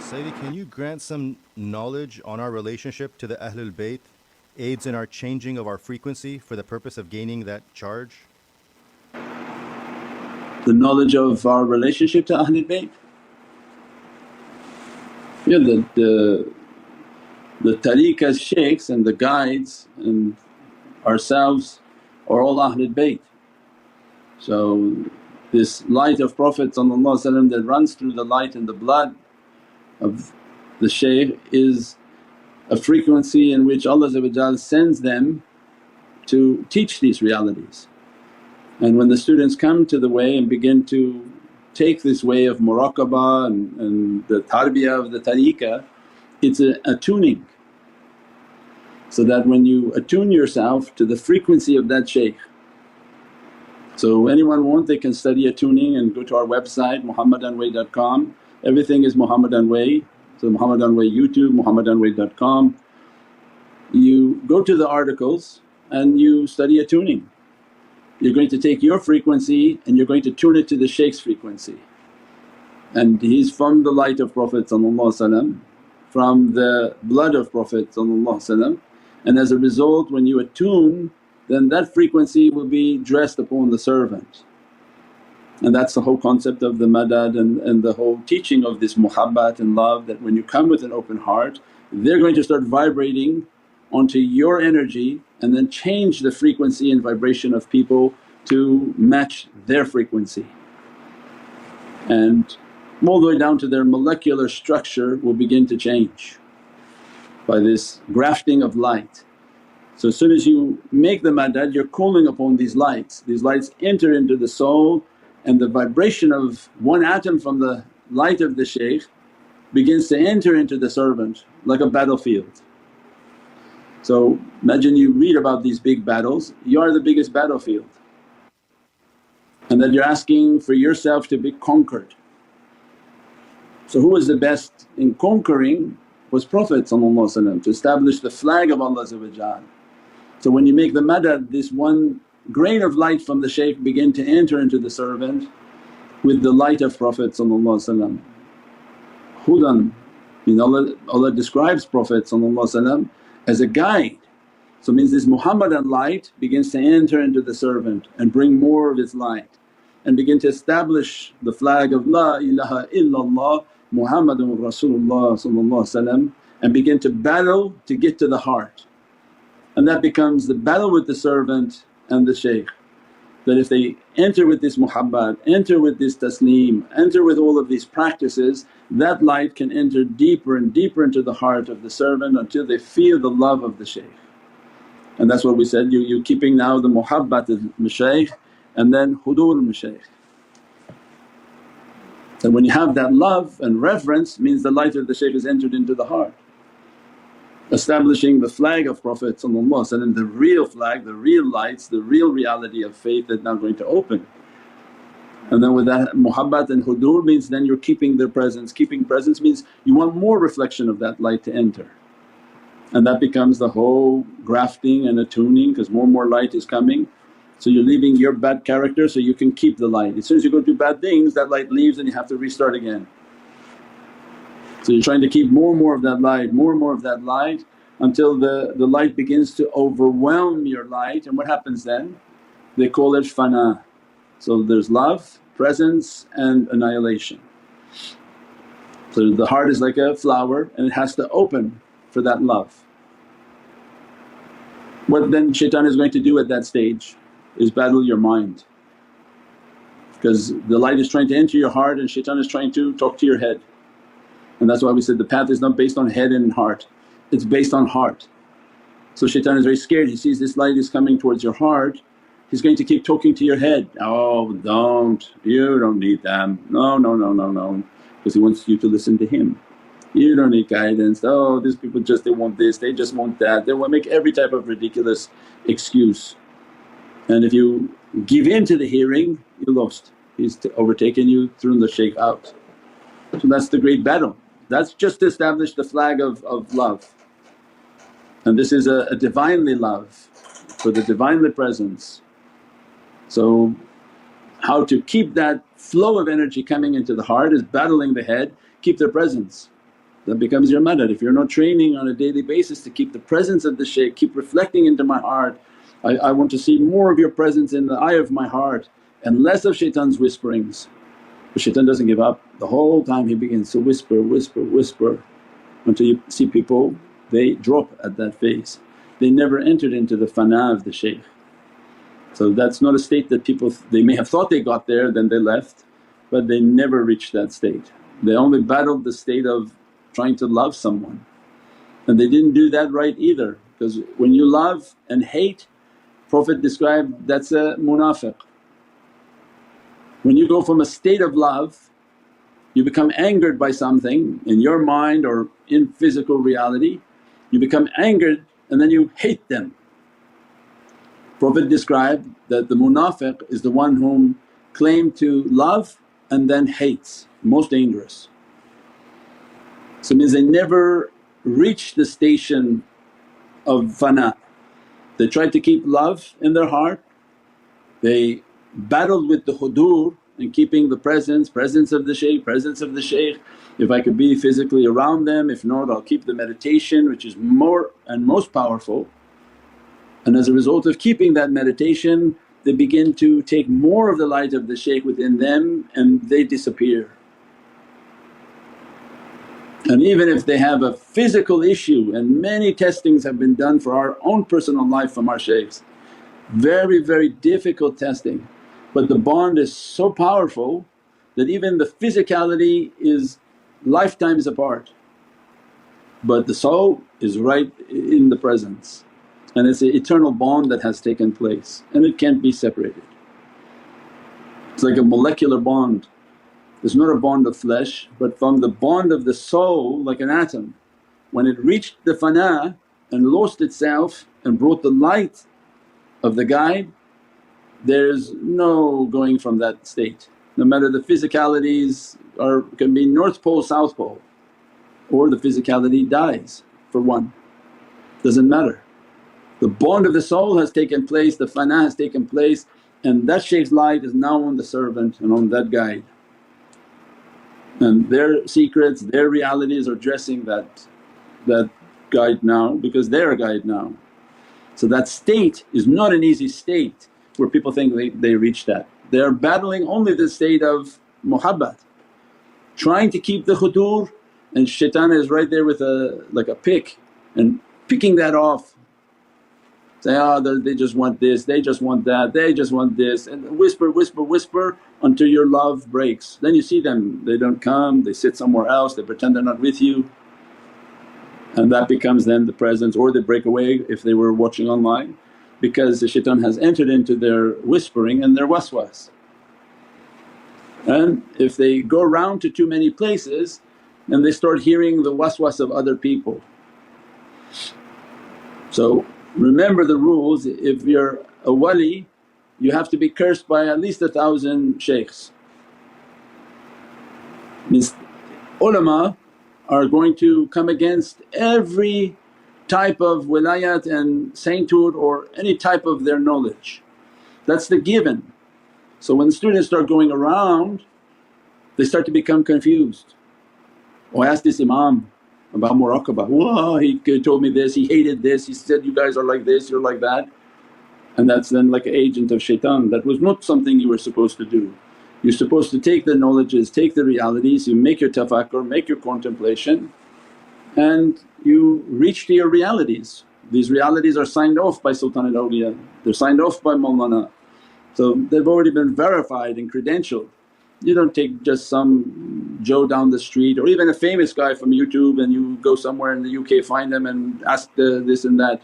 Sayyidi, can you grant some knowledge on our relationship to the Ahlul Bayt, aids in our changing of our frequency for the purpose of gaining that charge? The knowledge of our relationship to Ahlul Bayt? Yeah, the tariqas, shaykhs and the guides and ourselves are all Ahlul Bayt. So this light of Prophet that runs through the light and the blood of the shaykh is a frequency in which Allah sends them to teach these realities. And when the students come to the way and begin to take this way of muraqabah and the tarbiyah of the tariqah, it's a tuning. So that when you attune yourself to the frequency of that shaykh. So anyone want, they can study attuning and go to our website muhammadanway.com, everything is Muhammadan Way. So Muhammadan Way YouTube, muhammadanway.com. You go to the articles and you study attuning. You're going to take your frequency and you're going to tune it to the shaykh's frequency. And he's from the light of Prophet, from the blood of Prophet, and as a result when you attune then that frequency will be dressed upon the servant. And that's the whole concept of the madad and the whole teaching of this muhabbat and love, that when you come with an open heart they're going to start vibrating onto your energy and then change the frequency and vibration of people to match their frequency. And all the way down to their molecular structure will begin to change by this grafting of light. So as soon as you make the madad you're calling upon these lights enter into the soul and the vibration of one atom from the light of the shaykh begins to enter into the servant like a battlefield. So imagine you read about these big battles, you are the biggest battlefield, and that you're asking for yourself to be conquered. So who was the best in conquering was Prophet to establish the flag of Allah. So when you make the madad, this one grain of light from the shaykh begin to enter into the servant with the light of Prophet. Hudan, Allah describes Prophet as a guide. So means this Muhammadan light begins to enter into the servant and bring more of its light and begin to establish the flag of La ilaha illallah Muhammadun Rasulullah and begin to battle to get to the heart. And that becomes the battle with the servant and the shaykh, that if they enter with this muhabbat, enter with this taslim, enter with all of these practices, that light can enter deeper and deeper into the heart of the servant until they feel the love of the shaykh. And that's what we said, you keeping now the muhabbat al-mashaykh and then hudur al-mashaykh. So when you have that love and reverence means the light of the shaykh has entered into the heart. Establishing the flag of Prophet, the real flag, the real lights, the real reality of faith that's now going to open. And then with that muhabbat and hudur means then you're keeping their presence. Keeping presence means you want more reflection of that light to enter. And that becomes the whole grafting and attuning because more and more light is coming. So you're leaving your bad character so you can keep the light. As soon as you go do bad things that light leaves and you have to restart again. So you're trying to keep more and more of that light, more and more of that light until the light begins to overwhelm your light, and what happens then? They call it fana. So there's love, presence and annihilation. So the heart is like a flower and it has to open for that love. What then shaitan is going to do at that stage is battle your mind, because the light is trying to enter your heart and shaitan is trying to talk to your head. And that's why we said the path is not based on head and heart, it's based on heart. So shaitan is very scared, he sees this light is coming towards your heart, he's going to keep talking to your head, "Oh you don't need them, no, because he wants you to listen to him. You don't need guidance, oh these people just they want this, they just want that, they want to make every type of ridiculous excuse. And if you give in to the hearing you're lost, he's overtaken you, thrown the shaykh out. So that's the great battle. That's just to establish the flag of love, and this is a Divinely love for the Divinely presence. So how to keep that flow of energy coming into the heart is battling the head, keep their presence. that becomes your madad. If you're not training on a daily basis to keep the presence of the shaykh, keep reflecting into my heart, I want to see more of your presence in the eye of my heart and less of shaitan's whisperings. But shaitan doesn't give up, the whole time he begins to whisper, whisper, whisper until you see people they drop at that phase. They never entered into the fana of the shaykh. So that's not a state that people they may have thought they got there then they left, but they never reached that state. They only battled the state of trying to love someone, and they didn't do that right either, because when you love and hate, Prophet described that's a munafiq. When you go from a state of love, you become angered by something in your mind or in physical reality, you become angered and then you hate them. Prophet described that the munafiq is the one whom claim to love and then hates, most dangerous. So it means they never reach the station of fana. They tried to keep love in their heart, they battled with the hudur and keeping the presence of the shaykh, presence of the shaykh. If I could be physically around them, if not I'll keep the meditation which is more and most powerful. And as a result of keeping that meditation they begin to take more of the light of the shaykh within them and they disappear. And even if they have a physical issue, and many testings have been done for our own personal life from our shaykhs, very, very difficult testing, but the bond is so powerful that even the physicality is lifetimes apart, but the soul is right in the presence, and it's an eternal bond that has taken place and it can't be separated. It's like a molecular bond. It's not a bond of flesh but from the bond of the soul, like an atom. When it reached the fana and lost itself and brought the light of the guide, there's no going from that state. No matter the physicalities can be North Pole, South Pole, or the physicality dies for one, doesn't matter. The bond of the soul has taken place, the fana has taken place, and that shaykh's light is now on the servant and on that guide. And their secrets, their realities are dressing that guide now because they're a guide now. So that state is not an easy state where people think they reach that. They are battling only the state of muhabbat, trying to keep the khudur, and shaitan is right there with like a pick and picking that off. Say, they just want this, they just want that, they just want this, and whisper, whisper, whisper until your love breaks. Then you see them, they don't come, they sit somewhere else, they pretend they're not with you, and that becomes then the presence, or they break away if they were watching online, because the shaitan has entered into their whispering and their waswas. And if they go around to too many places and they start hearing the waswas of other people. So remember the rules, if you're a wali you have to be cursed by at least 1,000 shaykhs. Means ulama are going to come against every type of wilayat and sainthood or any type of their knowledge. That's the given. So when students start going around they start to become confused. Oh, I asked this imam about muraqabah, wow, he told me this, he hated this, he said, you guys are like this, you're like that. And that's then like an agent of shaitan. That was not something you were supposed to do. You're supposed to take the knowledges, take the realities, you make your tafakkur, make your contemplation and you reach to your realities. These realities are signed off by Sultan al-Awliya, they're signed off by Mawlana. So they've already been verified and credentialed. You don't take just some Joe down the street or even a famous guy from YouTube and you go somewhere in the UK find them and ask this and that.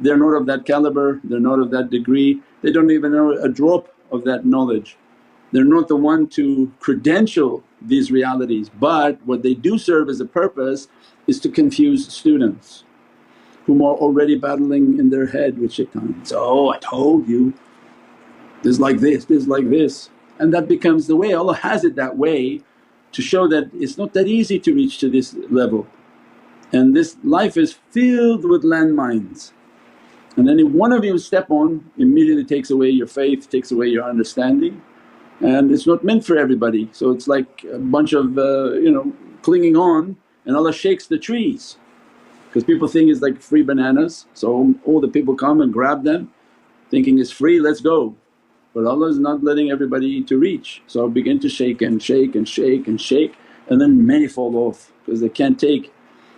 They're not of that caliber, they're not of that degree, they don't even know a drop of that knowledge. They're not the one to credential these realities, but what they do serve as a purpose is to confuse students whom are already battling in their head with shaitan. So, oh, I told you this is like this, this is like this, and that becomes the way. Allah has it that way to show that it's not that easy to reach to this level, and this life is filled with landmines. And any one of you step on immediately takes away your faith, takes away your understanding, and it's not meant for everybody. So it's like a bunch of clinging on and Allah shakes the trees because people think it's like free bananas. So all the people come and grab them thinking it's free, let's go. But Allah is not letting everybody to reach. So begin to shake and shake and shake and shake, and then many fall off because they can't take.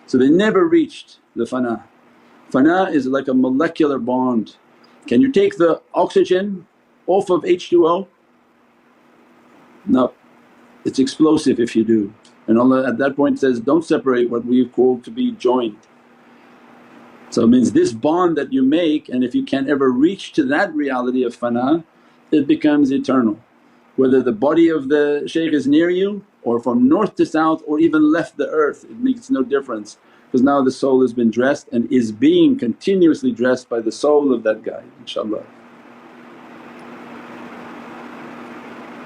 So they never reached the fana. Fana is like a molecular bond. Can you take the oxygen off of H2O? No, it's explosive if you do. And Allah at that point says, don't separate what we call to be joined. So it means this bond that you make, and if you can't ever reach to that reality of fana, it becomes eternal. Whether the body of the shaykh is near you or from north to south or even left the earth, it makes no difference because now the soul has been dressed and is being continuously dressed by the soul of that guy, inshaAllah.